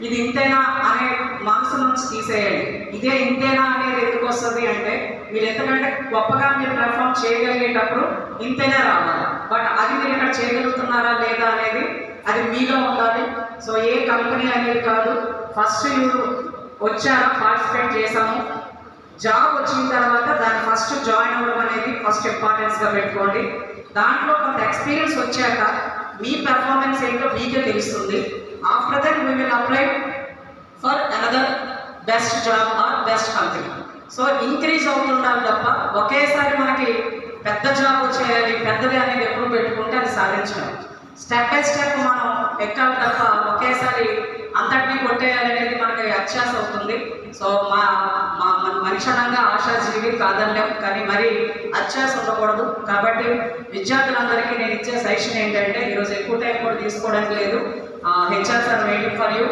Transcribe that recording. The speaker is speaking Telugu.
ఇది ఇంతేనా అనే మనసు నుంచి తీసేయండి. ఇదే ఇంతేనా అనేది ఎందుకు వస్తుంది అంటే, మీరు ఎందుకంటే గొప్పగా మీరు పెర్ఫామ్ చేయగలిగేటప్పుడు ఇంతేనే రావాలి. బట్ అది మీరు ఇక్కడ చేయగలుగుతున్నారా లేదా అనేది అది మీలో ఉండాలి. సో ఏ కంపెనీ అనేది కాదు, ఫస్ట్ మీరు వచ్చారా, పార్టిసిపేట్ చేసాము, జాబ్ వచ్చిన తర్వాత దాన్ని ఫస్ట్ జాయిన్ అవ్వడం అనేది ఫస్ట్ ఇంపార్టెన్స్గా పెట్టుకోండి. దాంట్లో కొంత ఎక్స్పీరియన్స్ వచ్చాక మీ పెర్ఫార్మెన్స్ ఏంటో మీకే తెలుస్తుంది. After that we will apply for another best job or best company. So increase అవుతుండాలి తప్ప ఒకేసారి మనకి పెద్ద జాబ్ వచ్చేయాలి, పెద్దది అనేది ఎప్పుడు పెట్టుకుంటే అది సాధించాలి. స్టెప్ బై స్టెప్ మనం ఎక్కాలి తప్ప ఒకేసారి అంతటినీ కొట్టేయాలనేది మనకి అత్యాశ అవుతుంది. సో మనిషనంగా ఆశాజీవి కాదనలేం, కానీ మరి అత్యాశ ఉండకూడదు. కాబట్టి విద్యార్థులందరికీ నేను ఇచ్చే సజెషన్ ఏంటంటే, ఈరోజు ఎక్కువ టైం కూడా తీసుకోవడానికి లేదు. HRs are waiting for you.